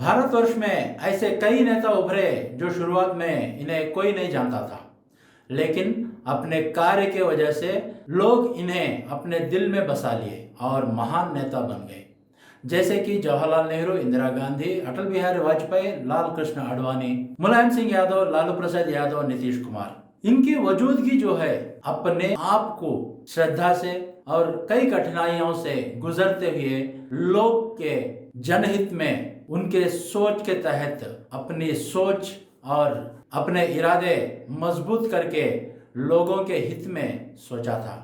भारतवर्ष में ऐसे कई नेता उभरे जो शुरुआत में इन्हें कोई नहीं जानता था, लेकिन अपने कार्य के वजह से लोग इन्हें अपने दिल में बसा लिए और महान नेता बन गए। जैसे कि जवाहरलाल नेहरू, इंदिरा गांधी, अटल बिहारी वाजपेयी, लाल कृष्ण आडवाणी, मुलायम सिंह यादव, लालू प्रसाद यादव, नीतीश कुमार। इनकी वजूदगी जो है अपने आप को श्रद्धा से और कई कठिनाइयों से गुजरते हुए लोग के जनहित में उनके सोच के तहत अपनी सोच और अपने इरादे मजबूत करके लोगों के हित में सोचा था।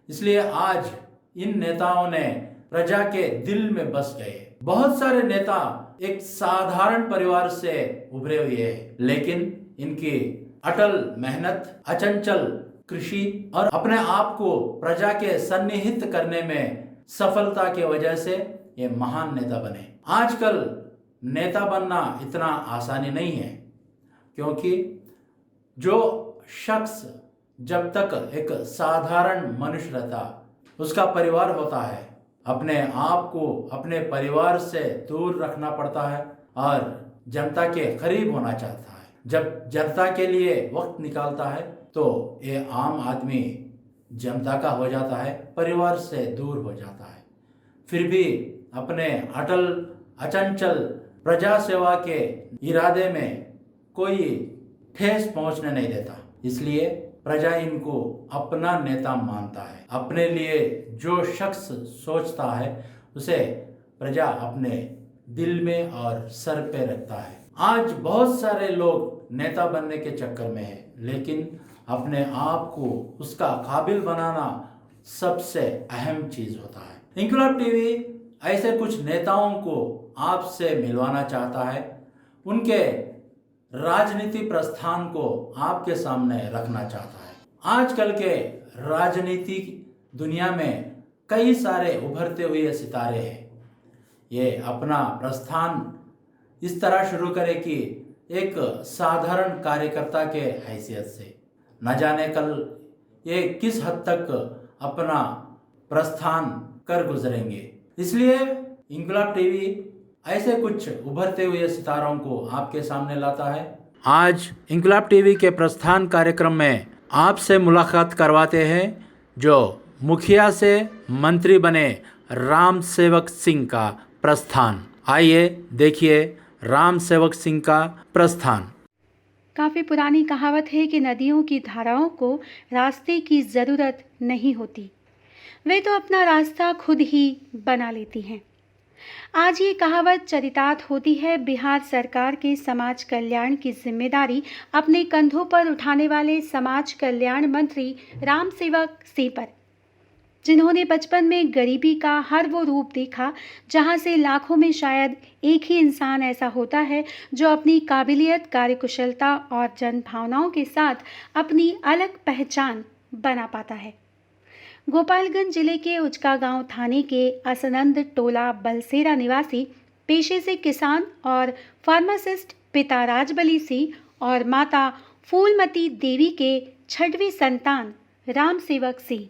इसलिए आज इन नेताओं ने प्रजा के दिल में बस गए। बहुत सारे नेता एक साधारण परिवार से उभरे हुए हैं, लेकिन इनकी अटल मेहनत, अचंचल कृषि और अपने आप को प्रजा के सन्निहित करने में सफलता के वजह से ये महान नेता बने। आजकल नेता बनना इतना आसानी नहीं है, क्योंकि जो शख्स जब तक एक साधारण मनुष्य रहता, उसका परिवार होता है, अपने आप को अपने परिवार से दूर रखना पड़ता है और जनता के करीब होना चाहता है। जब जनता के लिए वक्त निकालता है तो ये आम आदमी जनता का हो जाता है, परिवार से दूर हो जाता है। फिर भी अपने अटल अचंचल प्रजा सेवा के इरादे में कोई ठेस पहुंचने नहीं देता। इसलिए प्रजा इनको अपना नेता मानता है। अपने लिए जो शख्स सोचता है उसे प्रजा अपने दिल में और सर पे रखता है। आज बहुत सारे लोग नेता बनने के चक्कर में हैं, लेकिन अपने आप को उसका काबिल बनाना सबसे अहम चीज होता है। इंकलाब टीवी ऐसे कुछ नेताओं को आपसे मिलवाना चाहता है, उनके राजनीति प्रस्थान को आपके सामने रखना चाहता है। आजकल के राजनीतिक दुनिया में कई सारे उभरते हुए सितारे हैं। ये अपना प्रस्थान इस तरह शुरू करे कि एक साधारण कार्यकर्ता के हैसियत से, न जाने कल ये किस हद तक अपना प्रस्थान कर गुजरेंगे। इसलिए इंकलाब टीवी ऐसे कुछ उभरते हुए सितारों को आपके सामने लाता है। आज इंकलाब टीवी के प्रस्थान कार्यक्रम में आपसे मुलाकात करवाते हैं जो मुखिया से मंत्री बने राम सेवक सिंह का प्रस्थान। आइए देखिए राम सेवक सिंह का प्रस्थान। काफ़ी पुरानी कहावत है कि नदियों की धाराओं को रास्ते की ज़रूरत नहीं होती, वे तो अपना रास्ता खुद ही बना लेती हैं। आज ये कहावत चरितार्थ होती है बिहार सरकार के समाज कल्याण की जिम्मेदारी अपने कंधों पर उठाने वाले समाज कल्याण मंत्री राम सेवक सिंह पर, जिन्होंने बचपन में गरीबी का हर वो रूप देखा जहां से लाखों में शायद एक ही इंसान ऐसा होता है जो अपनी काबिलियत, कार्यकुशलता और जनभावनाओं के साथ अपनी अलग पहचान बना पाता है। गोपालगंज जिले के उचका गांव थाने के असनंद टोला बलसेरा निवासी, पेशे से किसान और फार्मासिस्ट पिता राजबली सिंह और माता फूलमती देवी के 6वीं संतान राम सेवक सिंह,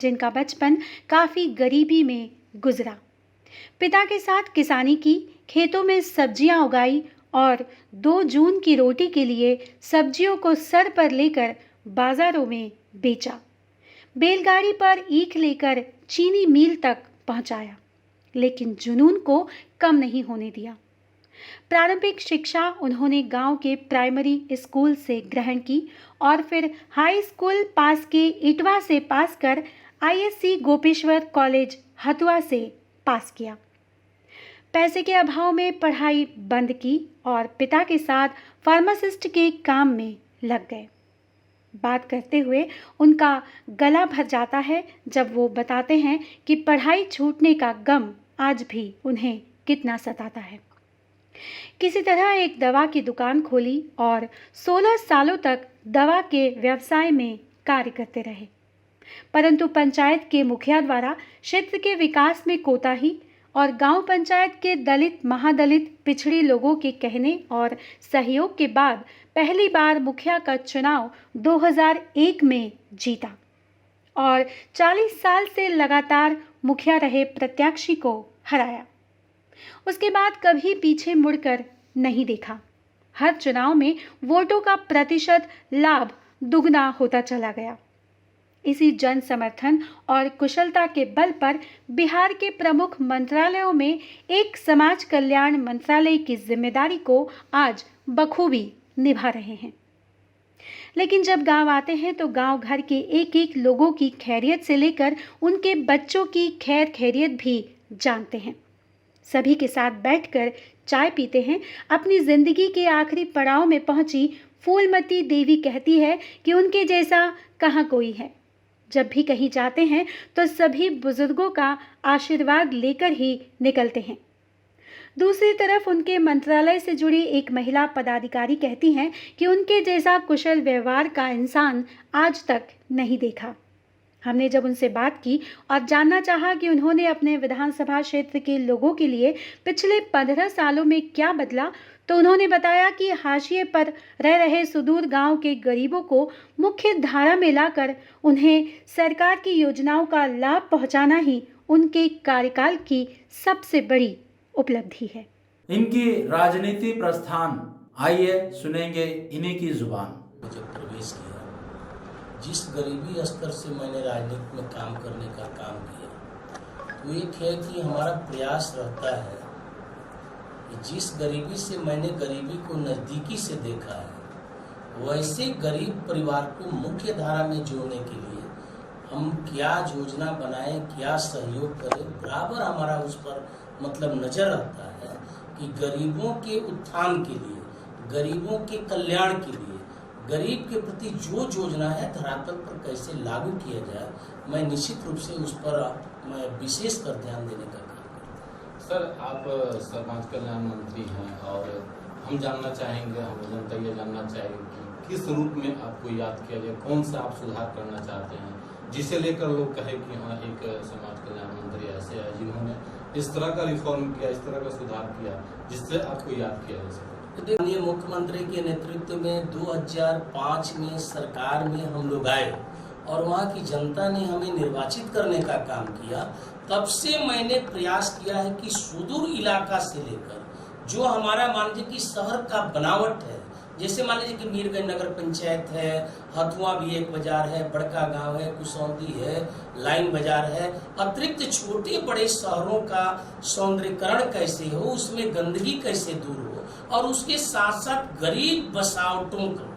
जिनका बचपन काफ़ी गरीबी में गुजरा। पिता के साथ किसानी की, खेतों में सब्जियां उगाई और 2 जून की रोटी के लिए सब्जियों को सर पर लेकर बाजारों में बेचा। बैलगाड़ी पर ईख लेकर चीनी मिल तक पहुंचाया, लेकिन जुनून को कम नहीं होने दिया। प्रारंभिक शिक्षा उन्होंने गांव के प्राइमरी स्कूल से ग्रहण की और फिर हाई स्कूल पास के इटवा से पास कर आईएससी गोपेश्वर कॉलेज हथुआ से पास किया। पैसे के अभाव में पढ़ाई बंद की और पिता के साथ फार्मासिस्ट के काम में लग गए। बात करते हुए उनका गला भर जाता है जब वो बताते हैं कि पढ़ाई छूटने का गम आज भी उन्हें कितना सताता है। किसी तरह एक दवा की दुकान खोली और 16 सालों तक दवा के व्यवसाय में कार्य करते रहे, परंतु पंचायत के मुखिया द्वारा क्षेत्र के विकास में कोताही और गांव पंचायत के दलित, महादलित, पिछड़ी लोगों के कहने और सहयोग के बाद पहली बार मुखिया का चुनाव 2001 में जीता और 40 साल से लगातार मुखिया रहे प्रत्याशी को हराया। उसके बाद कभी पीछे मुड़कर नहीं देखा। हर चुनाव में वोटों का प्रतिशत लाभ दुगना होता चला गया। इसी जन समर्थन और कुशलता के बल पर बिहार के प्रमुख मंत्रालयों में एक समाज कल्याण मंत्रालय की जिम्मेदारी को आज बखूबी निभा रहे हैं। लेकिन जब गांव आते हैं तो गांव घर के एक एक लोगों की खैरियत से लेकर उनके बच्चों की खैर खैरियत भी जानते हैं। सभी के साथ बैठकर चाय पीते हैं। अपनी जिंदगी के आखिरी पड़ाव में पहुंची फूलमती देवी कहती है कि उनके जैसा कहाँ कोई है। जब भी कहीं जाते हैं तो सभी बुजुर्गों का आशीर्वाद लेकर ही निकलते हैं। दूसरी तरफ उनके मंत्रालय से जुड़ी एक महिला पदाधिकारी कहती हैं कि उनके जैसा कुशल व्यवहार का इंसान आज तक नहीं देखा। हमने जब उनसे बात की और जानना चाहा कि उन्होंने अपने विधानसभा क्षेत्र के लोगों के लिए पिछले 15 सालों में क्या बदला, तो उन्होंने बताया कि हाशिए पर रह रहे सुदूर गांव के गरीबों को मुख्य धारा में लाकर उन्हें सरकार की योजनाओं का लाभ पहुंचाना ही उनके कार्यकाल की सबसे बड़ी उपलब्धि है। इनकी राजनीति प्रस्थान आइए सुनेंगे इन्हीं की जुबान। जब प्रवेश किया, जिस गरीबी स्तर से मैंने राजनीति में काम करने का काम किया, तो एक है कि हमारा प्रयास रहता है कि जिस गरीबी से मैंने गरीबी को नज़दीकी से देखा है, वैसे गरीब परिवार को मुख्य धारा में जोड़ने के लिए हम क्या योजना बनाएं, क्या सहयोग करें, बराबर हमारा उस पर मतलब नज़र रहता है कि गरीबों के उत्थान के लिए, गरीबों के कल्याण के लिए, गरीब के प्रति जो योजना है धरातल पर कैसे लागू किया जाए, मैं निश्चित रूप से उस पर मैं विशेष कर ध्यान देने का काम करता हूँ। सर, आप समाज कल्याण मंत्री हैं और हम जानना चाहेंगे, हम जनता ये जानना चाहेंगे कि किस रूप में आपको याद किया जाए, कौन सा आप सुधार करना चाहते हैं जिसे लेकर लोग कहे कि हाँ एक समाज कल्याण मंत्री ऐसे है जिन्होंने इस तरह का रिफॉर्म किया, इस तरह का सुधार किया जिससे आपको याद किया जा सके। माननीय मुख्यमंत्री के नेतृत्व में 2005 में सरकार में हम लोग आए और वहाँ की जनता ने हमें निर्वाचित करने का काम किया। तब से मैंने प्रयास किया है कि सुदूर इलाका से लेकर जो हमारा मान लीजिए कि शहर का बनावट है, जैसे मान लीजिए कि मीरगंज नगर पंचायत है, हथुआ भी एक बाजार है, बड़का गांव है, कुसौंदी है, लाइन बाजार है, अतिरिक्त छोटे बड़े शहरों का सौंदर्यीकरण कैसे हो, उसमें गंदगी कैसे दूर हो और उसके साथ साथ गरीब बसावटों को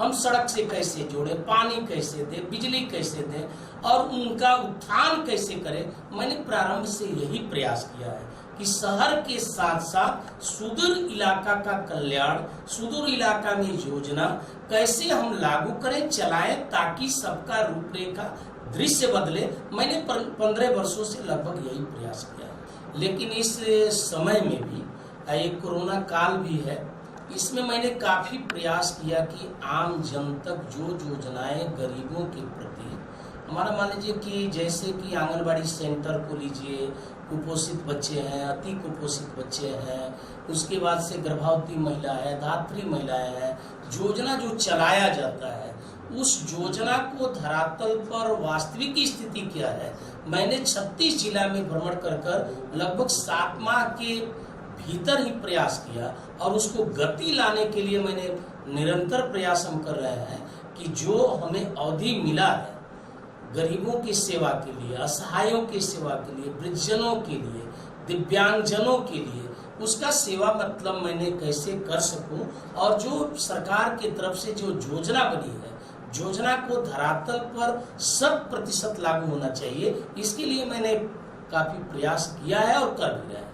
हम सड़क से कैसे जोड़े, पानी कैसे दें, बिजली कैसे दें और उनका उत्थान कैसे करें। मैंने प्रारंभ से यही प्रयास किया है कि शहर के साथ साथ सुदूर इलाका का कल्याण, सुदूर इलाका में योजना कैसे हम लागू करें, चलाएं ताकि सबका रूपरेखा दृश्य बदले। मैंने 15 वर्षों से लगभग यही प्रयास किया है। लेकिन इस समय में भी एक कोरोना काल भी है, इसमें मैंने काफी प्रयास किया कि आम जन तक जो योजनाएं गरीबों के प्रति, हमारा मान लीजिए कि जैसे कि आंगनबाड़ी सेंटर को लीजिए, कुपोषित बच्चे हैं, अति कुपोषित बच्चे हैं, उसके बाद से गर्भवती महिला है, धात्री महिलाएं हैं, योजना जो चलाया जाता है उस योजना को धरातल पर वास्तविक स्थिति क्या है, मैंने 36 जिला में भ्रमण कर लगभग 7 माह के भीतर ही प्रयास किया और उसको गति लाने के लिए मैंने निरंतर प्रयास हम कर रहे हैं कि जो हमें अवधि मिला है गरीबों की सेवा के लिए, असहायों की सेवा के लिए, वृद्धजनों के लिए, दिव्यांगजनों के लिए, उसका सेवा मतलब मैंने कैसे कर सकूं और जो सरकार की तरफ से जो योजना बनी है, योजना को धरातल पर 100% लागू होना चाहिए। इसके लिए मैंने काफी प्रयास किया है और कर भी रहे हैं।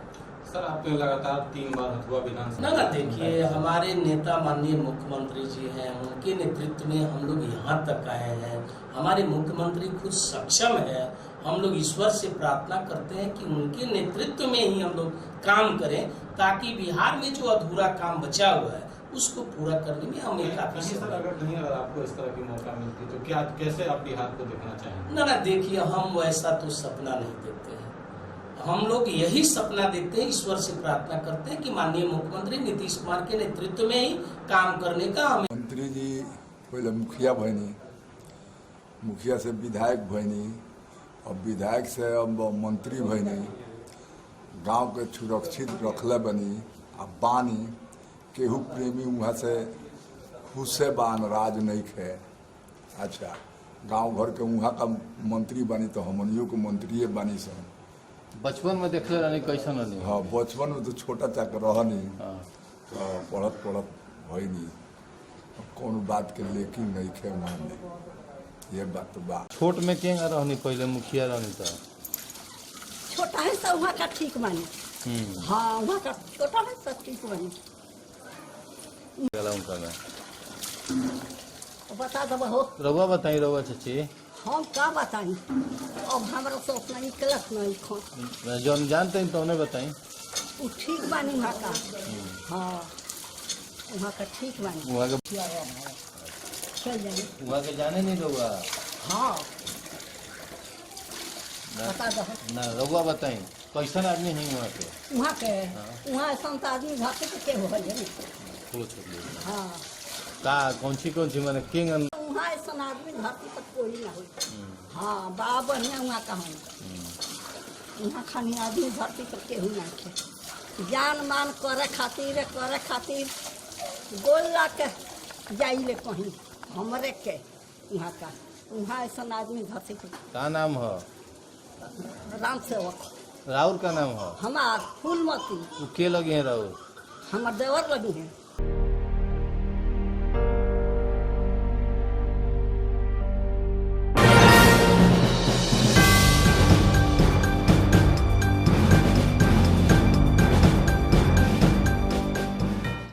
सर, आपने लगातार 3 बार हथुआ विधानसभा ना देखिए, हमारे नेता माननीय मुख्यमंत्री जी हैं, उनके नेतृत्व में हम लोग यहाँ तक आए हैं। हमारे मुख्यमंत्री खुद सक्षम है। हम लोग ईश्वर से प्रार्थना करते हैं कि उनके नेतृत्व में ही हम लोग काम करें ताकि बिहार में जो अधूरा काम बचा हुआ है उसको पूरा करने में हमें काफी सर, अगर आपको इस तरह की मौका मिलती तो क्या कैसे आप बिहार को देखना चाहेंगे? ना देखिए, हम वैसा तो सपना नहीं देखते हैं। हम लोग यही सपना देखते हैं, ईश्वर से प्रार्थना करते हैं कि माननीय मुख्यमंत्री नीतीश कुमार के नेतृत्व में ही काम करने का हमें। मंत्री जी पहले मुखिया भैनी, मुखिया से विधायक भैनी और विधायक से अब मंत्री भैनी। गांव के सुरक्षित रखले बनी आ बानी केहू प्रेमी वहाँ से खुशे बान राज नहीं खे। अच्छा गांव भर के वहाँ का मंत्री बनी तो हमनियों के मंत्रिये बनी सन। बचपन में देखले रहनी कैसन रहनी? हाँ बचपन में तो छोटा चाक रहनी हाँ। तो पढ़त भई नहीं कौन बात के लेकिन नहीं खे वहाँ में ये बात तो बा। छोट में के रहनी पहले मुखिया रहनी तो? छोटा है तो वहाँ का ठीक मानी। हाँ वहाँ का छोटा है सब ठीक मानी। उनका में बता दो हो। रउआ बताई रउआ चाची। हम का बताई अब हमारा तो उतना निकलत नहीं खो। जौन जानते हैं तो उन्हें बताई। वो ठीक बानी वहाँ का। हाँ वहाँ का ठीक बानी। वहाँ के चल जाए। वहाँ के जाने नहीं रउआ? हाँ बता दो। ना रउआ बताई कैसन आदमी है वहाँ के? वहाँ संत आदमी भाग के हो जाए। हाँ का कौन सी माने किंग वहाँ ऐसा आदमी धरती पर कोई ना हो। हाँ बड़ा बढ़िया वहाँ का हम वहाँ खानी आदमी धरती पर केहू ना थे। जान मान करे खातिर गोल ला के जाइले कहीं हमरे के वहाँ का। वहाँ ऐसा आदमी धरती पर। का नाम है? राम सेवक। राउर का नाम है? हमार फूलमती। वो के लगे हैं राउर? हमार देवर लगी है।